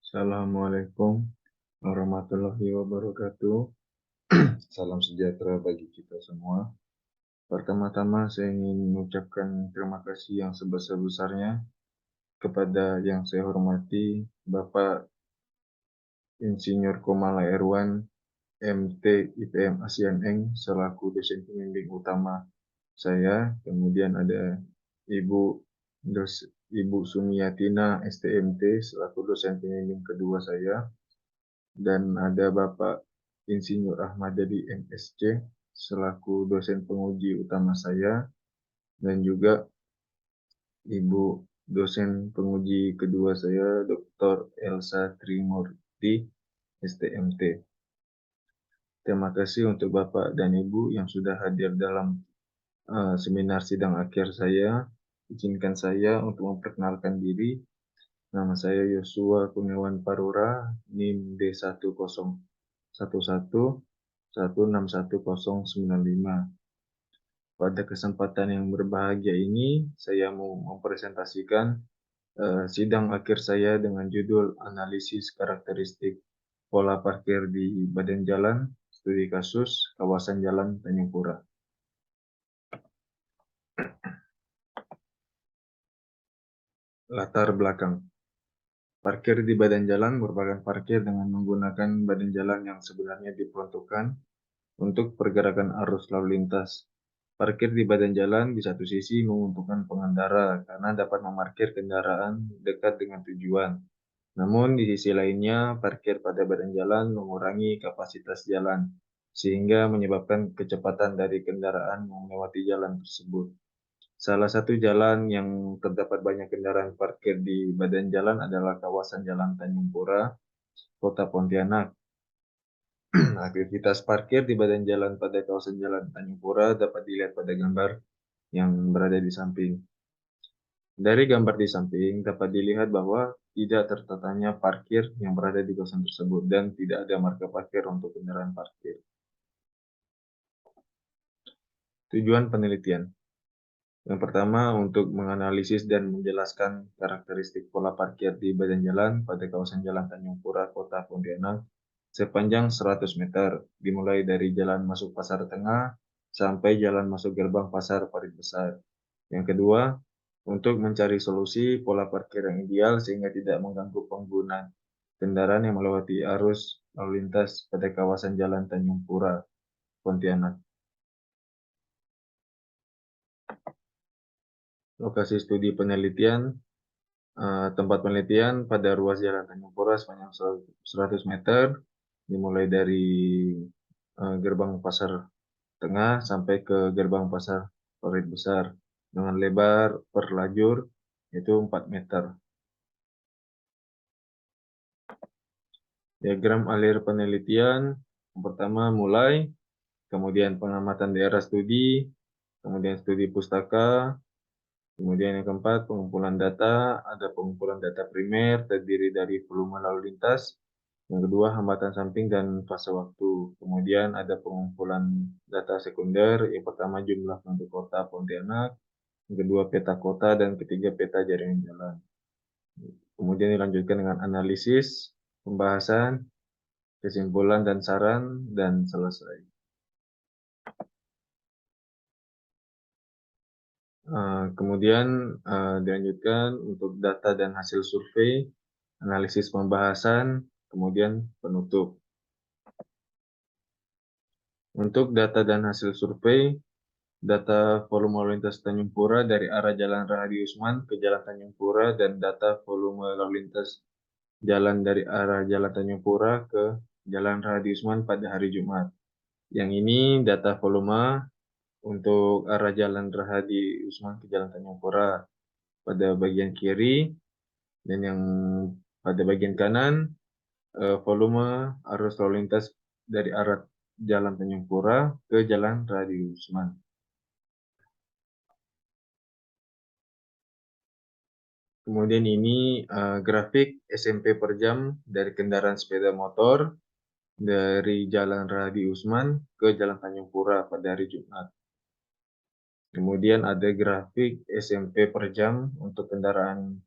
Assalamualaikum warahmatullahi wabarakatuh. Salam sejahtera bagi kita semua. Pertama-tama saya ingin mengucapkan terima kasih yang sebesar-besarnya kepada yang saya hormati Bapak Insinyur Komala Erwan, MT IPM ASEAN Eng selaku dosen pembimbing utama saya. Kemudian ada Ibu Ibu Sumiyatina STMT selaku dosen pembimbing kedua saya. Dan ada Bapak Insinyur Ahmad Jadi MSc selaku dosen penguji utama saya, dan juga Ibu dosen penguji kedua saya, Dr. Elsa Trimurti, STMT. Terima kasih untuk Bapak dan Ibu yang sudah hadir dalam seminar sidang akhir saya. Izinkan saya untuk memperkenalkan diri. Nama saya Yosua Kurniawan Parura, NIM D10111161095. Pada kesempatan yang berbahagia ini, saya mau mempresentasikan sidang akhir saya dengan judul Analisis Karakteristik Pola Parkir di Badan Jalan, Studi Kasus Kawasan Jalan Tanjung Pura. Latar belakang. Parkir di badan jalan merupakan parkir dengan menggunakan badan jalan yang sebenarnya diperuntukkan untuk pergerakan arus lalu lintas. Parkir di badan jalan di satu sisi menguntungkan pengendara karena dapat memarkir kendaraan dekat dengan tujuan. Namun di sisi lainnya, parkir pada badan jalan mengurangi kapasitas jalan, sehingga menyebabkan kecepatan dari kendaraan yang melewati jalan tersebut. Salah satu jalan yang terdapat banyak kendaraan parkir di badan jalan adalah kawasan Jalan Tanjung Pura, Kota Pontianak. Aktivitas parkir di badan jalan pada kawasan Jalan Tanjung Pura dapat dilihat pada gambar yang berada di samping. Dari gambar di samping dapat dilihat bahwa tidak tertatanya parkir yang berada di kawasan tersebut dan tidak ada marka parkir untuk kendaraan parkir. Tujuan penelitian. Yang pertama, untuk menganalisis dan menjelaskan karakteristik pola parkir di badan jalan pada kawasan Jalan Tanjung Pura, Kota Pontianak, sepanjang 100 meter, dimulai dari jalan masuk Pasar Tengah sampai jalan masuk gerbang Pasar Parit Besar. Yang kedua, untuk mencari solusi pola parkir yang ideal sehingga tidak mengganggu pengguna kendaraan yang melewati arus lalu lintas pada kawasan Jalan Tanjung Pura, Pontianak. Lokasi studi penelitian. Tempat penelitian pada ruas Jalan Tanjung Pura sepanjang 100 meter, dimulai dari gerbang Pasar Tengah sampai ke gerbang Pasar Parit Besar, dengan lebar per lajur yaitu 4 meter. Diagram alir penelitian, yang pertama mulai, kemudian pengamatan daerah studi, kemudian studi pustaka, kemudian yang keempat pengumpulan data, ada pengumpulan data primer terdiri dari volume lalu lintas, yang kedua hambatan samping dan fase waktu, kemudian ada pengumpulan data sekunder, yang pertama jumlah penduduk kota Pontianak, yang kedua peta kota, dan ketiga peta jaringan jalan. Kemudian dilanjutkan dengan analisis, pembahasan, kesimpulan dan saran, dan selesai. Kemudian dilanjutkan untuk data dan hasil survei, analisis pembahasan, kemudian penutup. Untuk data dan hasil survei, data volume lalu lintas Tanjung Pura dari arah Jalan Rahadi Usman ke Jalan Tanjung Pura, dan data volume lalu lintas jalan dari arah Jalan Tanjung Pura ke Jalan Rahadi Usman pada hari Jumat. Yang ini data volume untuk arah Jalan Rahadi Usman ke Jalan Tanjung Pura pada bagian kiri, dan yang pada bagian kanan volume arus lalu lintas dari arah Jalan Tanjung Pura ke Jalan Rahadi Usman. Kemudian ini grafik SMP per jam dari kendaraan sepeda motor dari Jalan Rahadi Usman ke Jalan Tanjung Pura pada hari Jumat. Kemudian ada grafik SMP per jam untuk kendaraan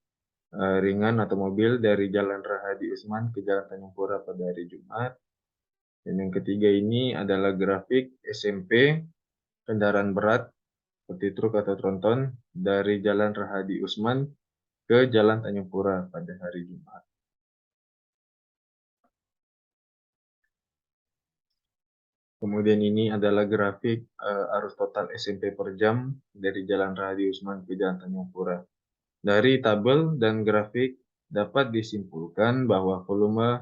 ringan atau mobil dari Jalan Rahadi Usman ke Jalan Tanjung Pura pada hari Jumat. Dan yang ketiga ini adalah grafik SMP kendaraan berat seperti truk atau tronton dari Jalan Rahadi Usman ke Jalan Tanjung Pura pada hari Jumat. Kemudian ini adalah grafik arus total SMP per jam dari Jalan Rahadi Usman ke Jalan Tanjung Pura. Dari tabel dan grafik dapat disimpulkan bahwa volume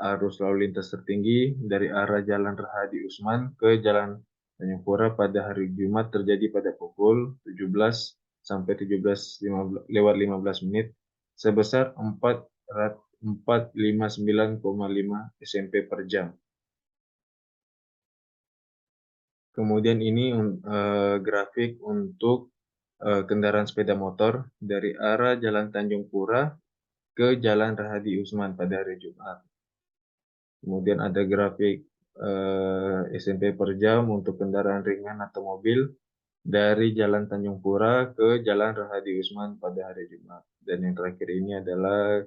arus lalu lintas tertinggi dari arah Jalan Rahadi Usman ke Jalan Tanjung Pura pada hari Jumat terjadi pada pukul 17 sampai 17:15 sebesar 459,5 SMP per jam. Kemudian ini grafik untuk kendaraan sepeda motor dari arah Jalan Tanjung Pura ke Jalan Rahadi Usman pada hari Jumat. Kemudian ada grafik SMP per jam untuk kendaraan ringan atau mobil dari Jalan Tanjung Pura ke Jalan Rahadi Usman pada hari Jumat. Dan yang terakhir ini adalah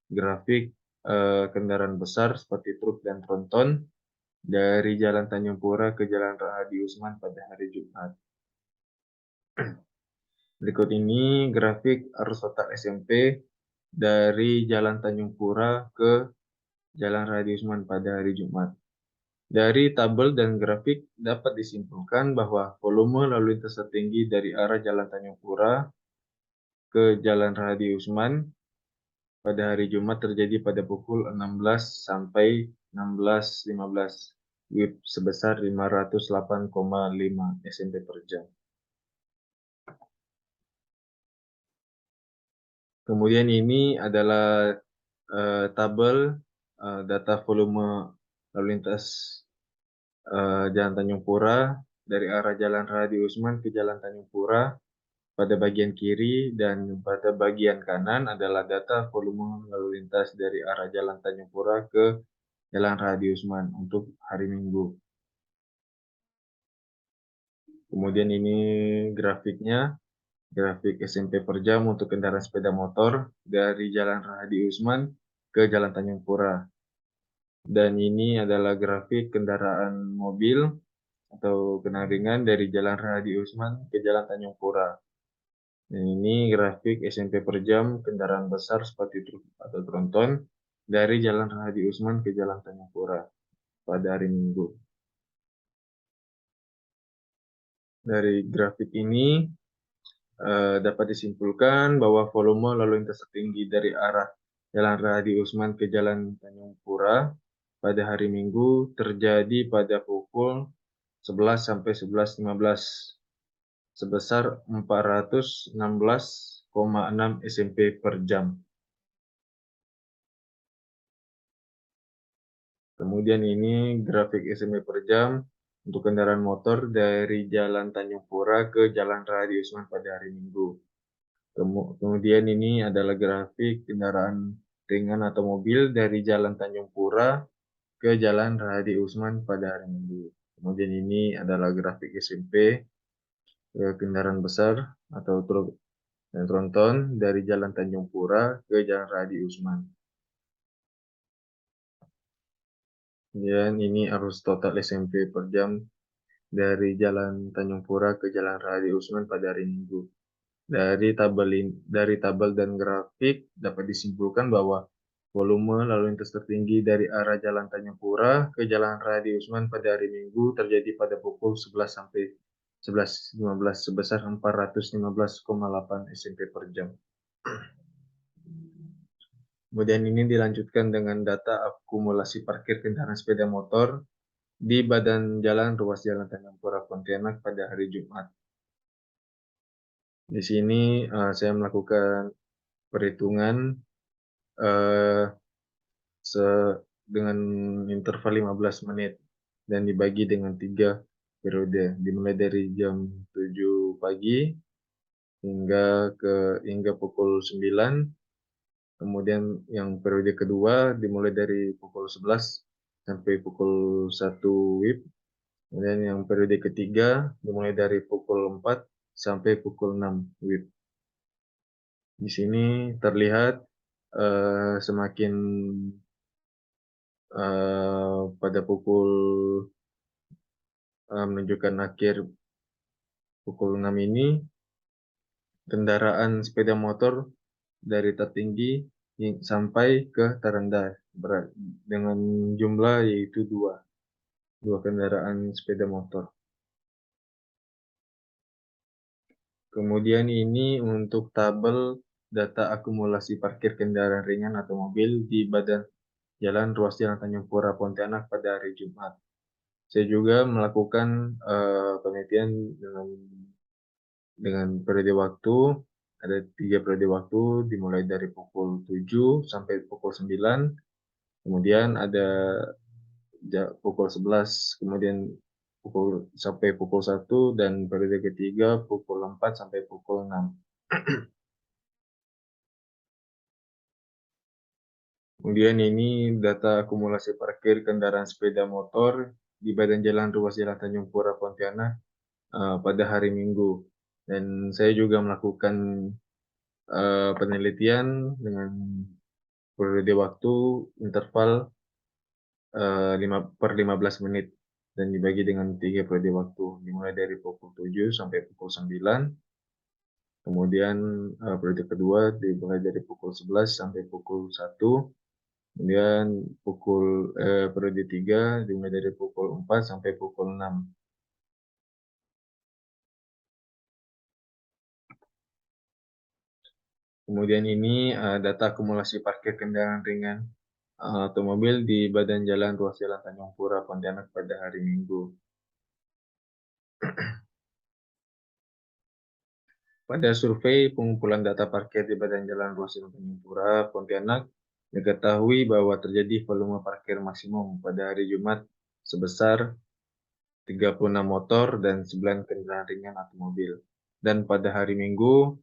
grafik kendaraan besar seperti truk dan tronton dari Jalan Tanjung Pura ke Jalan Rahadi Usman pada hari Jumat. Berikut ini grafik arus total SMP dari Jalan Tanjung Pura ke Jalan Rahadi Usman pada hari Jumat. Dari tabel dan grafik dapat disimpulkan bahwa volume lalu lintas tertinggi dari arah Jalan Tanjung Pura ke Jalan Rahadi Usman pada hari Jumat terjadi pada pukul 16 sampai 16:15 WIB sebesar 508,5 SMP per jam. Kemudian ini adalah tabel data volume lalu lintas Jalan Tanjung Pura dari arah Jalan Rahadi Usman ke Jalan Tanjung Pura pada bagian kiri, dan pada bagian kanan adalah data volume lalu lintas dari arah Jalan Tanjung Pura ke Jalan Rahadi Usman untuk hari Minggu. Kemudian ini grafiknya, grafik SMP per jam untuk kendaraan sepeda motor dari Jalan Rahadi Usman ke Jalan Tanjung Pura. Dan ini adalah grafik kendaraan mobil atau kendaraan ringan dari Jalan Rahadi Usman ke Jalan Tanjung Pura. Dan ini grafik SMP per jam kendaraan besar seperti truk atau tronton dari Jalan Rahadi Usman ke Jalan Tanjung Pura pada hari Minggu. Dari grafik ini dapat disimpulkan bahwa volume lalu lintas tertinggi dari arah Jalan Rahadi Usman ke Jalan Tanjung Pura pada hari Minggu terjadi pada pukul 11 sampai 11:15 sebesar 416,6 SMP per jam. Kemudian ini grafik SMP per jam untuk kendaraan motor dari Jalan Tanjung Pura ke Jalan Rahadi Usman pada hari Minggu. Kemudian ini adalah grafik kendaraan ringan atau mobil dari Jalan Tanjung Pura ke Jalan Rahadi Usman pada hari Minggu. Kemudian ini adalah grafik SMP kendaraan besar atau truk dan tronton dari Jalan Tanjung Pura ke Jalan Rahadi Usman. Kemudian ini arus total SMP per jam dari Jalan Tanjung Pura ke Jalan Rahadi Usman pada hari Minggu. Dari tabel dan grafik dapat disimpulkan bahwa volume lalu lintas tertinggi dari arah Jalan Tanjung Pura ke Jalan Rahadi Usman pada hari Minggu terjadi pada pukul 11 sampai 11:15 sebesar 415,8 SMP per jam. Kemudian ini dilanjutkan dengan data akumulasi parkir kendaraan sepeda motor di badan jalan ruas Jalan Tanjung Pura Pontianak pada hari Jumat. Di sini saya melakukan perhitungan dengan interval 15 menit dan dibagi dengan 3 periode, dimulai dari jam 7 pagi hingga pukul 9. Kemudian yang periode kedua dimulai dari pukul 11 sampai pukul 1 WIB. Kemudian yang periode ketiga dimulai dari pukul 4 sampai pukul 6 WIB. Di sini terlihat semakin pada menunjukkan akhir pukul 6 ini, kendaraan sepeda motor dari tertinggi sampai ke terendah dengan jumlah yaitu dua kendaraan sepeda motor. Kemudian ini untuk tabel data akumulasi parkir kendaraan ringan atau mobil di badan jalan ruas Jalan Tanjung Pura Pontianak pada hari Jumat. Saya juga melakukan penelitian dengan periode waktu, ada 3 periode waktu dimulai dari pukul 7 sampai pukul 9, kemudian ada pukul 11, kemudian sampai pukul 1, dan periode ketiga pukul 4 sampai pukul 6. Kemudian ini data akumulasi parkir kendaraan sepeda motor di badan jalan ruas Jalan Tanjung Pura Pontianak pada hari Minggu. Dan saya juga melakukan penelitian dengan periode waktu interval 15 menit dan dibagi dengan 3 periode waktu, dimulai dari pukul 7 sampai pukul 9, kemudian periode kedua dimulai dari pukul 11 sampai pukul 1, kemudian periode 3 dimulai dari pukul 4 sampai pukul 6. Kemudian ini data akumulasi parkir kendaraan ringan otomobil di badan jalan ruas Jalan Tanjung Pura Pontianak pada hari Minggu. Pada survei pengumpulan data parkir di badan jalan ruas Jalan Tanjung Pura Pontianak, diketahui bahwa terjadi volume parkir maksimum pada hari Jumat sebesar 36 motor dan 9 kendaraan ringan atau mobil. Dan pada hari Minggu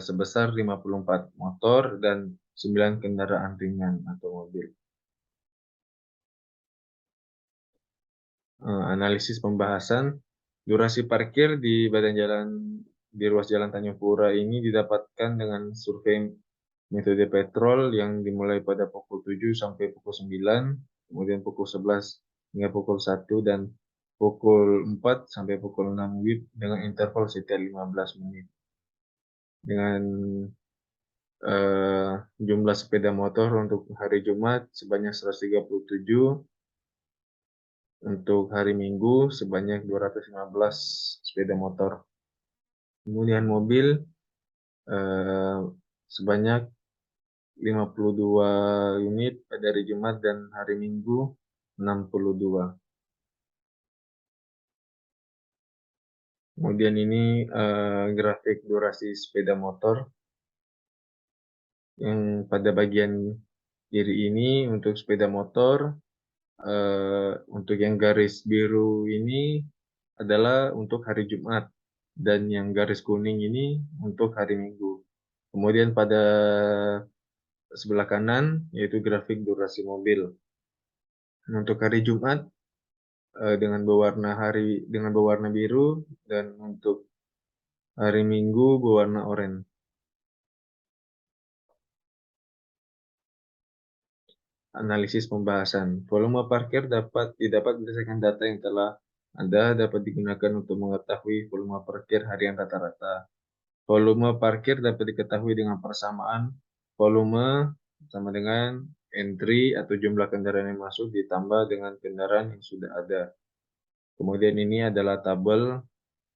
sebesar 54 motor dan 9 kendaraan ringan atau mobil. Analisis pembahasan, durasi parkir di badan jalan di ruas Jalan Tanjung Pura ini didapatkan dengan survei metode petrol yang dimulai pada pukul 7 sampai pukul 9, kemudian pukul 11 hingga pukul 1, dan pukul 4 sampai pukul 6 WIB dengan interval setiap 15 menit. Dengan jumlah sepeda motor untuk hari Jumat sebanyak 137, untuk hari Minggu sebanyak 215 sepeda motor. Kemudian mobil sebanyak 52 unit pada hari Jumat dan hari Minggu 62. Kemudian ini grafik durasi sepeda motor yang pada bagian kiri ini untuk sepeda motor, untuk yang garis biru ini adalah untuk hari Jumat dan yang garis kuning ini untuk hari Minggu. Kemudian pada sebelah kanan yaitu grafik durasi mobil. Untuk hari Jumat dengan berwarna biru, dan untuk hari Minggu berwarna oranye. Analisis pembahasan. Volume parkir didapat berdasarkan data yang telah ada, dapat digunakan untuk mengetahui volume parkir harian rata-rata. Volume parkir dapat diketahui dengan persamaan volume sama dengan entry atau jumlah kendaraan yang masuk ditambah dengan kendaraan yang sudah ada. Kemudian ini adalah tabel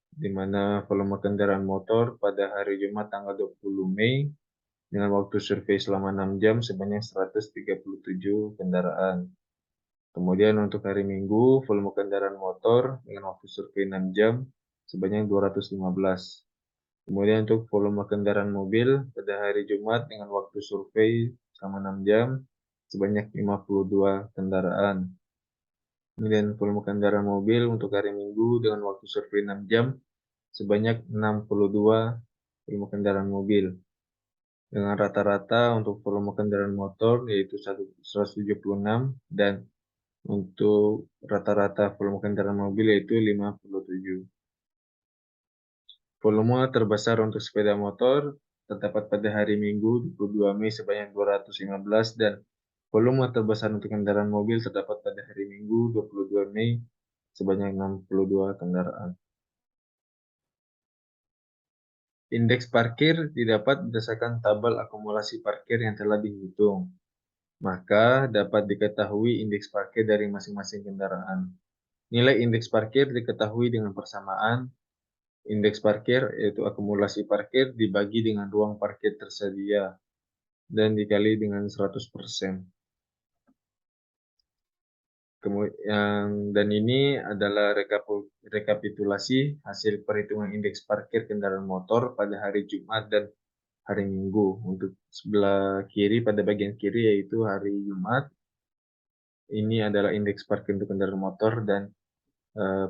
di mana volume kendaraan motor pada hari Jumat tanggal 20 Mei dengan waktu survei selama 6 jam sebanyak 137 kendaraan. Kemudian untuk hari Minggu, volume kendaraan motor dengan waktu survei 6 jam sebanyak 215. Kemudian untuk volume kendaraan mobil pada hari Jumat dengan waktu survei selama 6 jam sebanyak 52 kendaraan. Kemudian volume kendaraan mobil untuk hari Minggu dengan waktu survei 6 jam sebanyak 62 volume kendaraan mobil. Dengan rata-rata untuk volume kendaraan motor yaitu 176, dan untuk rata-rata volume kendaraan mobil yaitu 57. Volume terbesar untuk sepeda motor terdapat pada hari Minggu 22 Mei sebanyak 215 dan volume terbesar untuk kendaraan mobil terdapat pada hari Minggu 22 Mei sebanyak 62 kendaraan. Indeks parkir didapat berdasarkan tabel akumulasi parkir yang telah dihitung. Maka dapat diketahui indeks parkir dari masing-masing kendaraan. Nilai indeks parkir diketahui dengan persamaan indeks parkir yaitu akumulasi parkir dibagi dengan ruang parkir tersedia dan dikali dengan 100%. Dan ini adalah rekapitulasi hasil perhitungan indeks parkir kendaraan motor pada hari Jumat dan hari Minggu. Untuk sebelah kiri, pada bagian kiri yaitu hari Jumat, ini adalah indeks parkir untuk kendaraan motor, dan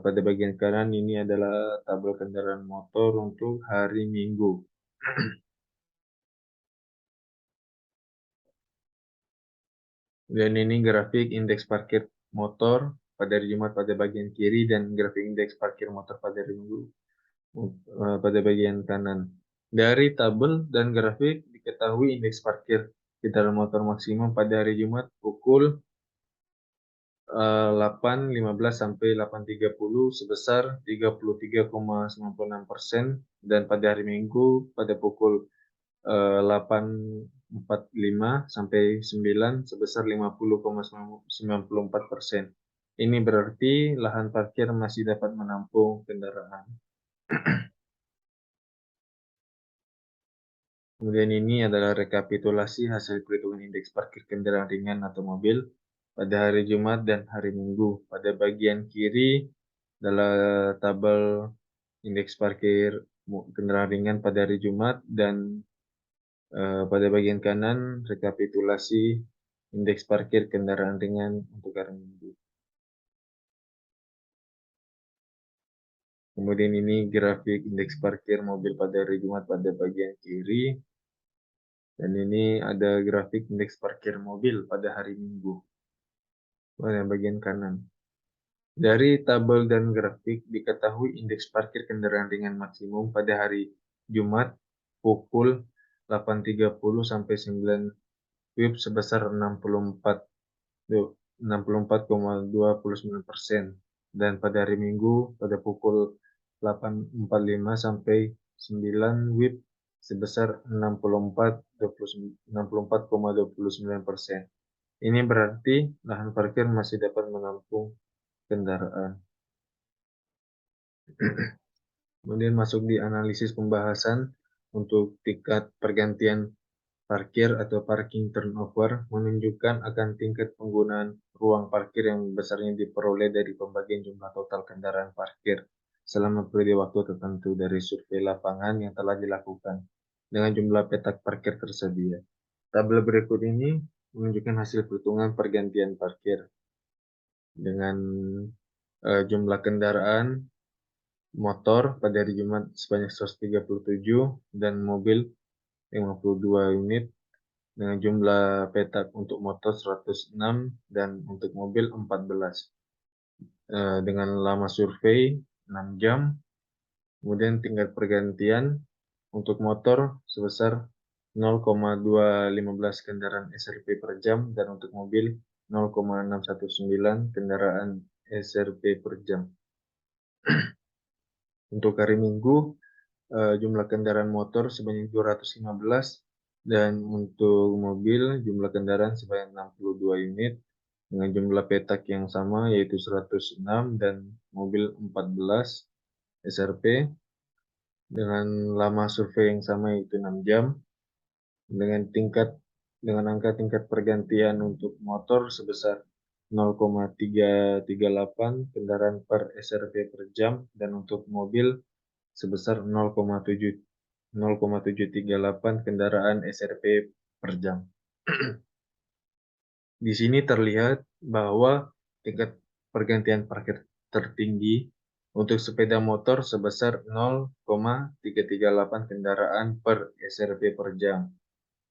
pada bagian kanan ini adalah tabel kendaraan motor untuk hari Minggu. Dan ini grafik indeks parkir motor pada hari Jumat pada bagian kiri dan grafik indeks parkir motor pada hari Minggu pada bagian kanan. Dari tabel dan grafik diketahui indeks parkir kendaraan motor maksimum pada hari Jumat pukul 8.15 sampai 8.30 sebesar 33,96% dan pada hari Minggu pada pukul 8.45 sampai 9 sebesar 50,94%. Ini berarti lahan parkir masih dapat menampung kendaraan. Kemudian ini adalah rekapitulasi hasil perhitungan indeks parkir kendaraan ringan atau mobil pada hari Jumat dan hari Minggu. Pada bagian kiri adalah tabel indeks parkir kendaraan ringan pada hari Jumat dan pada bagian kanan rekapitulasi indeks parkir kendaraan ringan untuk hari Minggu. Kemudian ini grafik indeks parkir mobil pada hari Jumat pada bagian kiri. Dan ini ada grafik indeks parkir mobil pada hari Minggu pada bagian kanan. Dari tabel dan grafik diketahui indeks parkir kendaraan ringan maksimum pada hari Jumat pukul 8.30 sampai 9 WIB sebesar 64,29% dan pada hari Minggu pada pukul 8.45 sampai 9 WIB sebesar 64,29%. Ini berarti lahan parkir masih dapat menampung kendaraan. Kemudian masuk di analisis pembahasan untuk tingkat pergantian parkir atau parking turnover menunjukkan akan tingkat penggunaan ruang parkir yang besarnya diperoleh dari pembagian jumlah total kendaraan parkir selama periode waktu tertentu dari survei lapangan yang telah dilakukan dengan jumlah petak parkir tersedia. Tabel berikut ini menunjukkan hasil perhitungan pergantian parkir dengan jumlah kendaraan motor pada hari Jumat sebanyak 137 dan mobil 52 unit dengan jumlah petak untuk motor 106 dan untuk mobil 14 dengan lama survei 6 jam. Kemudian tingkat pergantian untuk motor sebesar 0,215 kendaraan SRP per jam dan untuk mobil 0,619 kendaraan SRP per jam. Untuk hari Minggu jumlah kendaraan motor sebanyak 215 dan untuk mobil jumlah kendaraan sebanyak 62 unit dengan jumlah petak yang sama yaitu 106 dan mobil 14 SRP dengan lama survei yang sama yaitu 6 jam dengan angka tingkat pergantian untuk motor sebesar 0,338 kendaraan per SRP per jam dan untuk mobil sebesar 0,738 kendaraan SRP per jam. Di sini terlihat bahwa tingkat pergantian parkir tertinggi untuk sepeda motor sebesar 0,338 kendaraan per SRP per jam.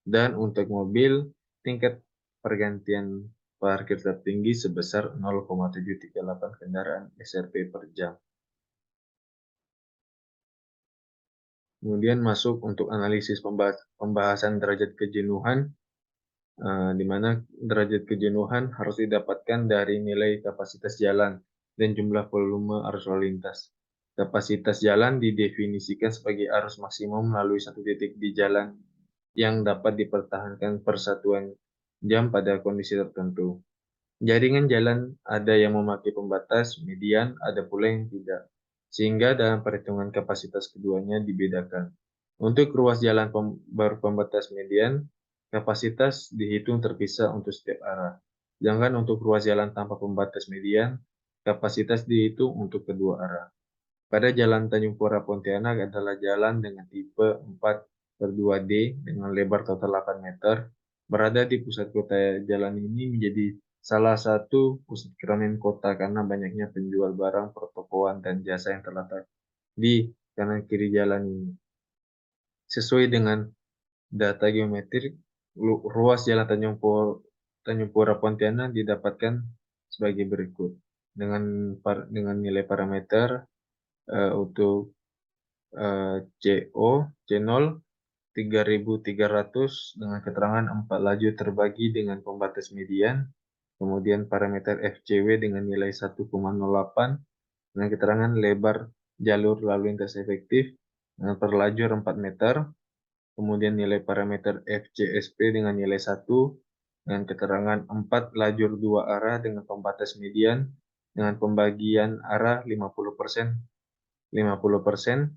Dan untuk mobil, tingkat pergantian parkir tertinggi sebesar 0,738 kendaraan SRP per jam. Kemudian masuk untuk analisis pembahasan derajat kejenuhan, di mana derajat kejenuhan harus didapatkan dari nilai kapasitas jalan dan jumlah volume arus lalu lintas. Kapasitas jalan didefinisikan sebagai arus maksimum melalui satu titik di jalan yang dapat dipertahankan per satuan jam pada kondisi tertentu. Jaringan jalan ada yang memakai pembatas, median, ada pula yang tidak. Sehingga dalam perhitungan kapasitas keduanya dibedakan. Untuk ruas jalan berpembatas median, kapasitas dihitung terpisah untuk setiap arah. Sedangkan untuk ruas jalan tanpa pembatas median, kapasitas dihitung untuk kedua arah. Pada Jalan Tanjung Pura Pontianak adalah jalan dengan tipe 4/2D dengan lebar total 8 meter. Berada di pusat kota, jalan ini menjadi salah satu pusat keramaian kota karena banyaknya penjual barang, pertokoan, dan jasa yang terletak di kanan kiri jalan ini. Sesuai dengan data geometrik, ruas Jalan Tanjung Pura Pontianak didapatkan sebagai berikut. Dengan nilai parameter untuk CO, C0 3.300 dengan keterangan 4 laju terbagi dengan pembatas median, kemudian parameter FCW dengan nilai 1,08 dengan keterangan lebar jalur lalu lintas efektif dengan per lajur 4 meter, kemudian nilai parameter FCSP dengan nilai 1 dengan keterangan 4 lajur 2 arah dengan pembatas median dengan pembagian arah 50%, 50%.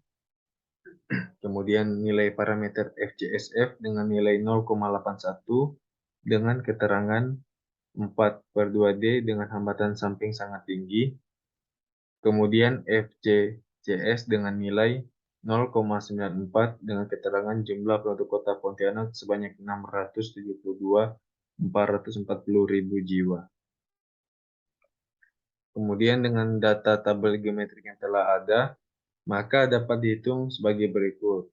Kemudian nilai parameter FCSF dengan nilai 0,81 dengan keterangan 4/2D dengan hambatan samping sangat tinggi. Kemudian FCCS dengan nilai 0,94 dengan keterangan jumlah penduduk kota Pontianak sebanyak 672.440.000 jiwa. Kemudian dengan data tabel geometrik yang telah ada, maka dapat dihitung sebagai berikut.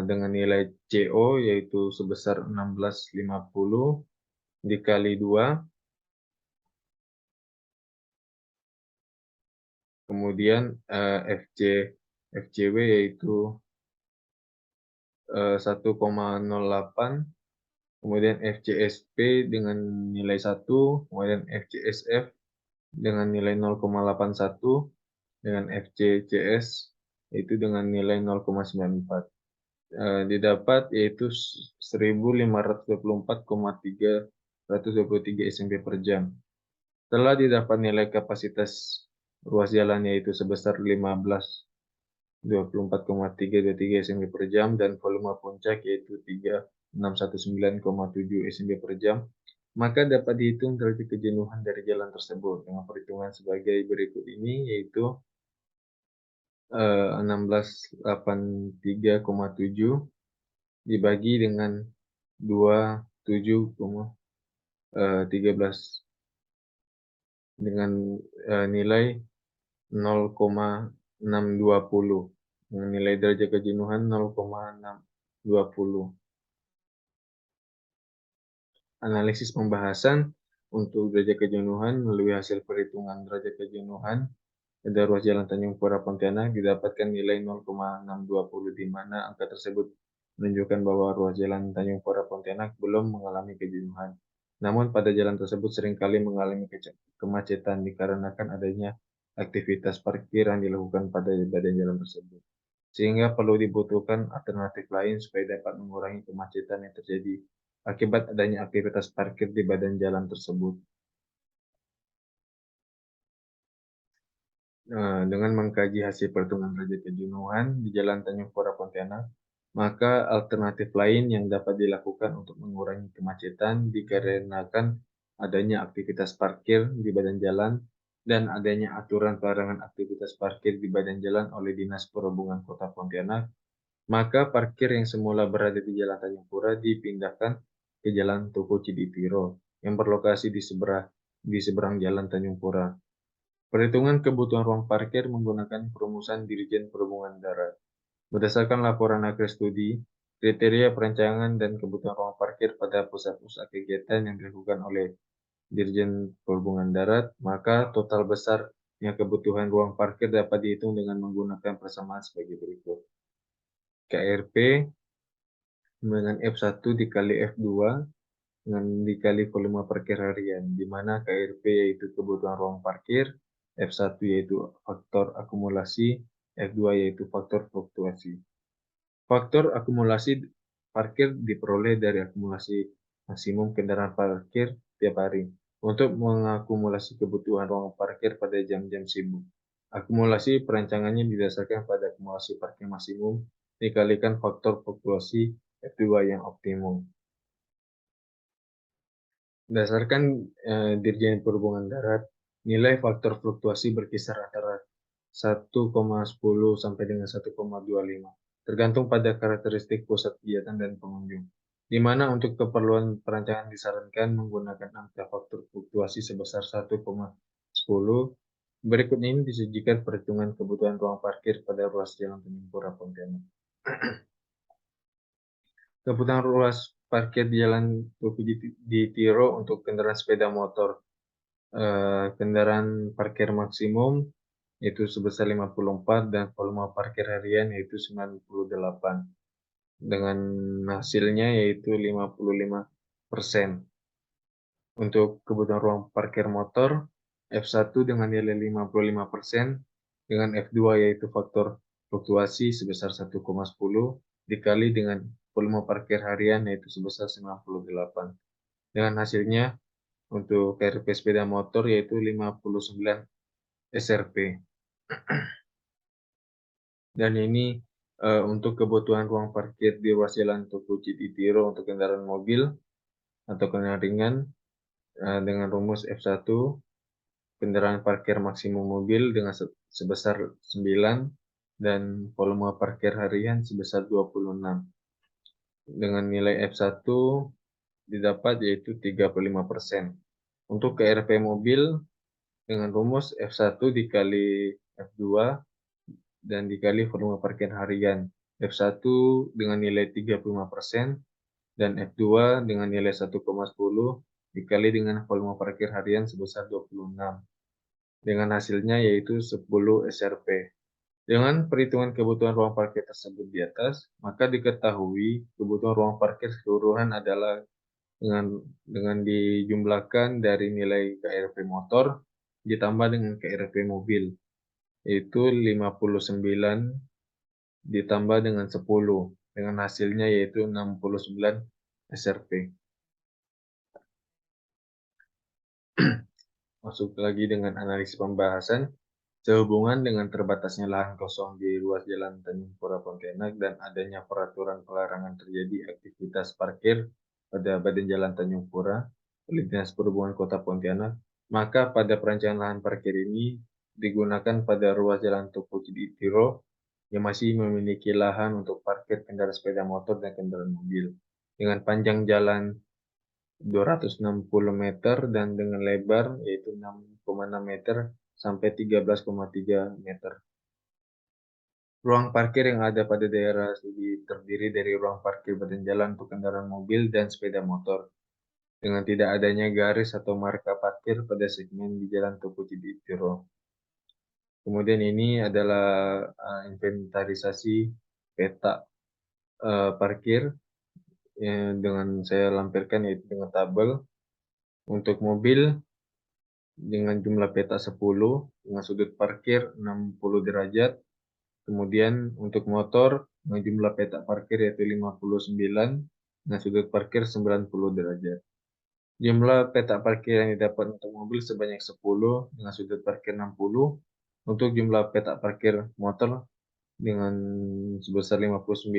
Dengan nilai CO yaitu sebesar 1650 dikali 2, kemudian FCW yaitu 1,08, kemudian FCSP dengan nilai 1, kemudian FCSF dengan nilai 0,81, dengan FCCS yaitu dengan nilai 0,94. Didapat yaitu 1524,323 SMP per jam. Setelah didapat nilai kapasitas ruas jalan yaitu sebesar 1524,323 SMP per jam dan volume puncak yaitu 3619,7 SMP per jam, maka dapat dihitung derajat kejenuhan dari jalan tersebut dengan perhitungan sebagai berikut ini, yaitu 1683,7 dibagi dengan 27,13 dengan nilai 0,620 dengan nilai derajat kejenuhan 0,620. Analisis pembahasan untuk derajat kejenuhan melalui hasil perhitungan derajat kejenuhan pada ruas Jalan Tanjung Pura Pontianak didapatkan nilai 0,620, di mana angka tersebut menunjukkan bahwa ruas Jalan Tanjung Pura Pontianak belum mengalami kejenuhan. Namun pada jalan tersebut seringkali mengalami kemacetan dikarenakan adanya aktivitas parkir yang dilakukan pada badan jalan tersebut. Sehingga perlu dibutuhkan alternatif lain supaya dapat mengurangi kemacetan yang terjadi akibat adanya aktivitas parkir di badan jalan tersebut. Dengan mengkaji hasil perhitungan derajat kejenuhan di Jalan Tanjung Pura Pontianak, maka alternatif lain yang dapat dilakukan untuk mengurangi kemacetan dikarenakan adanya aktivitas parkir di badan jalan dan adanya aturan pelarangan aktivitas parkir di badan jalan oleh Dinas Perhubungan Kota Pontianak, maka parkir yang semula berada di Jalan Tanjung Pura dipindahkan ke Jalan Tugu Cidipiro yang berlokasi di seberang Jalan Tanjung Pura. Perhitungan kebutuhan ruang parkir menggunakan perumusan Dirjen Perhubungan Darat. Berdasarkan laporan akhir studi, kriteria perancangan dan kebutuhan ruang parkir pada pusat-pusat kegiatan yang dilakukan oleh Dirjen Perhubungan Darat, maka total besarnya kebutuhan ruang parkir dapat dihitung dengan menggunakan persamaan sebagai berikut. KRP dengan F1 dikali F2 dengan dikali volume parkir harian, di mana KRP yaitu kebutuhan ruang parkir, F1 yaitu faktor akumulasi, F2 yaitu faktor fluktuasi. Faktor akumulasi parkir diperoleh dari akumulasi maksimum kendaraan parkir tiap hari untuk mengakumulasi kebutuhan ruang parkir pada jam-jam sibuk. Akumulasi perancangannya didasarkan pada akumulasi parkir maksimum dikalikan faktor fluktuasi F2 yang optimum. Berdasarkan Dirjen Perhubungan Darat, nilai faktor fluktuasi berkisar antara 1,10 sampai dengan 1,25, tergantung pada karakteristik pusat kegiatan dan pengunjung, di mana untuk keperluan perancangan disarankan menggunakan angka faktor fluktuasi sebesar 1,10. Berikut ini disajikan perhitungan kebutuhan ruang parkir pada ruas Jalan Tanjung Pura Pontianak. Kebutuhan ruas parkir di Jalan Tugu Ditiro untuk kendaraan sepeda motor, kendaraan parkir maksimum yaitu sebesar 54 dan volume parkir harian yaitu 98. Dengan hasilnya yaitu 55%. Untuk kebutuhan ruang parkir motor, F1 dengan nilai 55%, dengan F2 yaitu faktor fluktuasi sebesar 1,10 dikali dengan volume parkir harian yaitu sebesar 98. Dengan hasilnya untuk KRP sepeda motor yaitu 59 SRP. Dan ini untuk kebutuhan ruang parkir di ruas jalan Tugu Cititiro untuk kendaraan mobil atau kendaraan ringan dengan rumus F1, kendaraan parkir maksimum mobil dengan sebesar 9 dan volume parkir harian sebesar 26. Dengan nilai F1 didapat yaitu 35%. Untuk KRP mobil dengan rumus F1 dikali F2 dan dikali volume parkir harian. F1 dengan nilai 35% dan F2 dengan nilai 1,10 dikali dengan volume parkir harian sebesar 26. Dengan hasilnya yaitu 10 SRP. Dengan perhitungan kebutuhan ruang parkir tersebut di atas, maka diketahui kebutuhan ruang parkir keseluruhan adalah dengan dijumlahkan dari nilai KRP motor ditambah dengan KRP mobil, yaitu 59 ditambah dengan 10, dengan hasilnya yaitu 69 SRP. Masuk lagi dengan analisis pembahasan. Sehubungan dengan terbatasnya lahan kosong di ruas Jalan Tanjung Pura Pontianak dan adanya peraturan pelarangan terjadi aktivitas parkir pada badan Jalan Tanjung Pura oleh Dinas Perhubungan Kota Pontianak, maka pada perancangan lahan parkir ini digunakan pada ruas Jalan Tugu Cititiro yang masih memiliki lahan untuk parkir kendaraan sepeda motor dan kendaraan mobil dengan panjang jalan 260 meter dan dengan lebar yaitu 6,6 meter sampai 13,3 meter. Ruang parkir yang ada pada daerah studi terdiri dari ruang parkir badan jalan untuk kendaraan mobil dan sepeda motor, dengan tidak adanya garis atau marka parkir pada segmen di Jalan Tugu Cititiro. Kemudian ini adalah inventarisasi peta parkir dengan saya lampirkan yaitu dengan tabel. Untuk mobil dengan jumlah peta 10 dengan sudut parkir 60 derajat. Kemudian untuk motor dengan jumlah peta parkir yaitu 59 dengan sudut parkir 90 derajat. Jumlah peta parkir yang didapat untuk mobil sebanyak 10 dengan sudut parkir 60. Untuk jumlah peta parkir motor dengan sebesar 59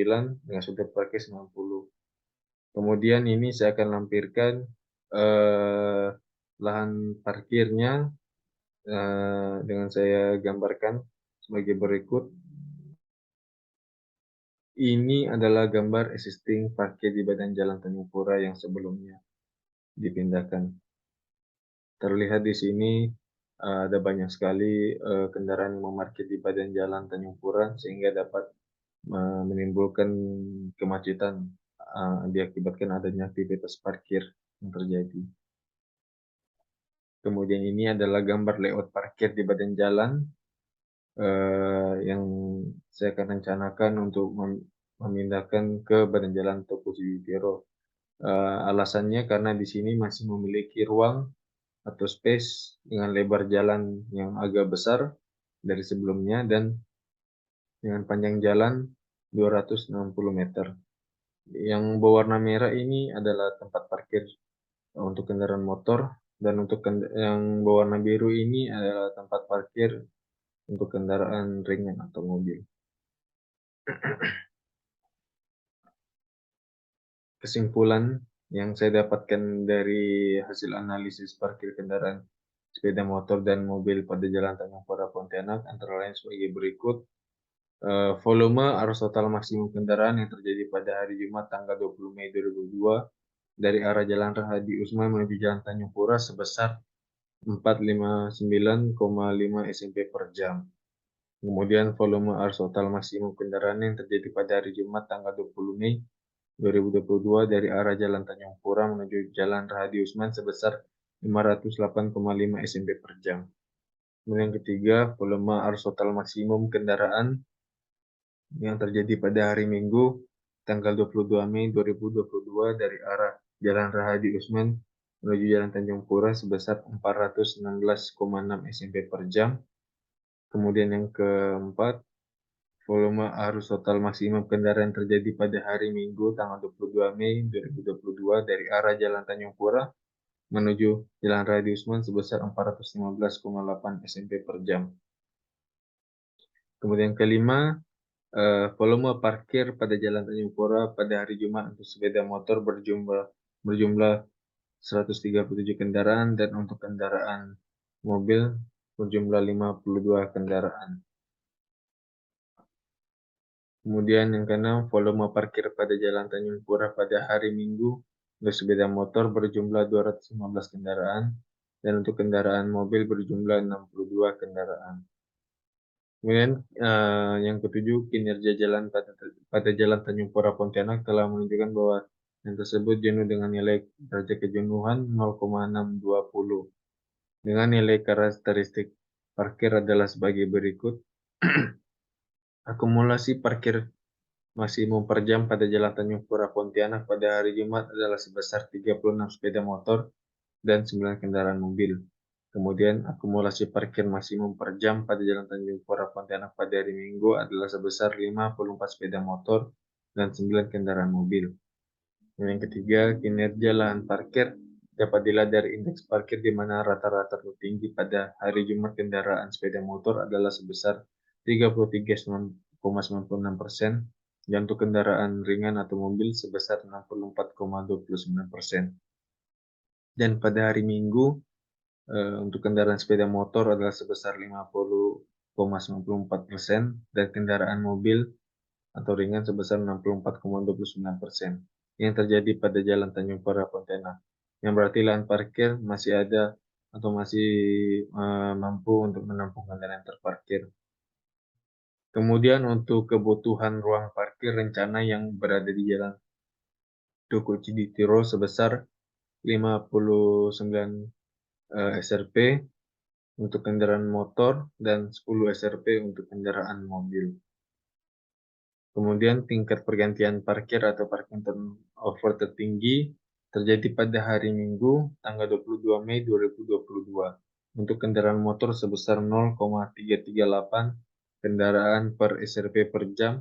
dengan sudut parkir 90. Kemudian ini saya akan lampirkan lahan parkirnya dengan saya gambarkan sebagai berikut. Ini adalah gambar existing parkir di badan Jalan Tanjung Pura yang sebelumnya dipindahkan. Terlihat di sini ada banyak sekali kendaraan yang memarkir di badan Jalan Tanjung Pura sehingga dapat menimbulkan kemacetan diakibatkan adanya aktivitas parkir yang terjadi. Kemudian ini adalah gambar layout parkir di badan jalan yang saya akan rencanakan untuk memindahkan ke badan jalan Toko Ciditiro. Alasannya karena di sini masih memiliki ruang atau space dengan lebar jalan yang agak besar dari sebelumnya dan dengan panjang jalan 260 meter. Yang berwarna merah ini adalah tempat parkir untuk kendaraan motor dan untuk yang berwarna biru ini adalah tempat parkir untuk kendaraan ringan atau mobil. Kesimpulan yang saya dapatkan dari hasil analisis parkir kendaraan sepeda motor dan mobil pada Jalan Tanjung Pura Pontianak antara lain sebagai berikut. Volume arus total maksimum kendaraan yang terjadi pada hari Jumat tanggal 20 Mei 2022 dari arah Jalan Rahadi Usman menuju Jalan Tanjung Pura sebesar 459,5 SMP per jam. Kemudian volume arus total maksimum kendaraan yang terjadi pada hari Jumat tanggal 20 Mei 2022 dari arah Jalan Tanjung Pura menuju Jalan Rahadi Usman sebesar 508,5 SMP per jam. Kemudian yang ketiga, volume arus total maksimum kendaraan yang terjadi pada hari Minggu tanggal 22 Mei 2022 dari arah Jalan Rahadi Usman menuju Jalan Tanjung Pura sebesar 416,6 SMP per jam. Kemudian yang keempat, volume arus total maksimum kendaraan yang terjadi pada hari Minggu tanggal 22 Mei 2022 dari arah Jalan Tanjung Pura menuju Jalan Raya Usman sebesar 415,8 SMP per jam. Kemudian kelima, volume parkir pada Jalan Tanjung Pura pada hari Jumat untuk sepeda motor berjumlah 137 kendaraan dan untuk kendaraan mobil berjumlah 52 kendaraan. Kemudian yang keenam, volume parkir pada Jalan Tanjung Pura pada hari Minggu untuk sepeda motor berjumlah 215 kendaraan dan untuk kendaraan mobil berjumlah 62 kendaraan. Kemudian yang ketujuh, kinerja jalan pada Jalan Tanjung Pura Pontianak telah menunjukkan bahwa yang tersebut jenuh dengan nilai derajat kejenuhan 0,620. Dengan nilai karakteristik parkir adalah sebagai berikut. Akumulasi parkir maksimum per jam pada Jalan Tanjung Pura Pontianak pada hari Jumat adalah sebesar 36 sepeda motor dan 9 kendaraan mobil. Kemudian akumulasi parkir maksimum per jam pada Jalan Tanjung Pura Pontianak pada hari Minggu adalah sebesar 54 sepeda motor dan 9 kendaraan mobil. Dan yang ketiga, kinerja lahan parkir dapat dilihat dari indeks parkir di mana rata-rata tertinggi pada hari Jumat kendaraan sepeda motor adalah sebesar 33,96% dan untuk kendaraan ringan atau mobil sebesar 64,29%. Dan pada hari Minggu untuk kendaraan sepeda motor adalah sebesar 50,94% dan kendaraan mobil atau ringan sebesar 64,29% yang terjadi pada Jalan Tanjung Pura Pontianak. Yang berarti lahan parkir masih ada atau masih mampu untuk menampung kendaraan terparkir. Kemudian untuk kebutuhan ruang parkir rencana yang berada di Jalan Toko Ciditiro sebesar 59 SRP untuk kendaraan motor dan 10 SRP untuk kendaraan mobil. Kemudian tingkat pergantian parkir atau parking turnover tertinggi terjadi pada hari Minggu tanggal 22 Mei 2022 untuk kendaraan motor sebesar 0,338 kendaraan per SRP per jam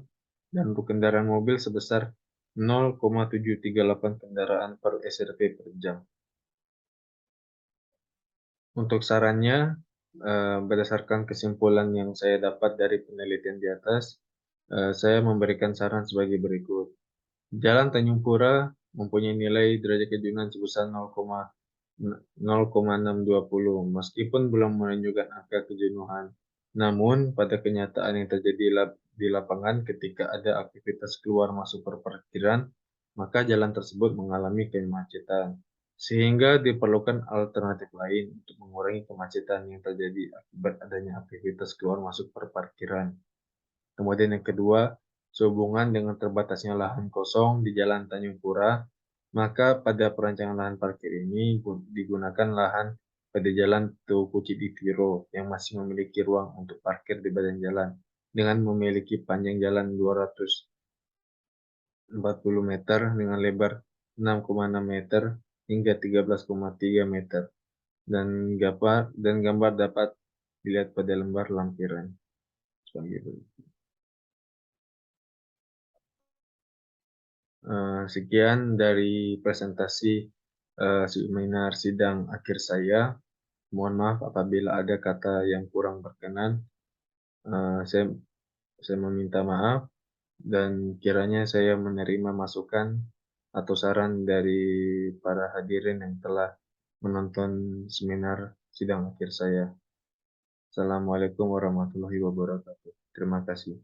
dan untuk kendaraan mobil sebesar 0,738 kendaraan per SRP per jam. Untuk sarannya, berdasarkan kesimpulan yang saya dapat dari penelitian di atas, saya memberikan saran sebagai berikut. Jalan Tanjung Pura mempunyai nilai derajat kejenuhan sebesar 0,620 meskipun belum menunjukkan angka kejenuhan. Namun, pada kenyataan yang terjadi di lapangan ketika ada aktivitas keluar masuk perparkiran, maka jalan tersebut mengalami kemacetan. Sehingga diperlukan alternatif lain untuk mengurangi kemacetan yang terjadi akibat adanya aktivitas keluar masuk perparkiran. Kemudian yang kedua, sehubungan dengan terbatasnya lahan kosong di Jalan Tanjung Pura, maka pada perancangan lahan parkir ini digunakan lahan pada Jalan Tugu Ciditiro yang masih memiliki ruang untuk parkir di badan jalan dengan memiliki panjang jalan 40 meter dengan lebar 6,6 meter hingga 13,3 meter, dan gambar dapat dilihat pada lembar lampiran. Seperti itu. Sekian dari presentasi seminar sidang akhir saya. Mohon maaf apabila ada kata yang kurang berkenan. Eh, saya saya meminta maaf, dan kiranya saya menerima masukan atau saran dari para hadirin yang telah menonton seminar sidang akhir saya. Assalamualaikum warahmatullahi wabarakatuh. Terima kasih.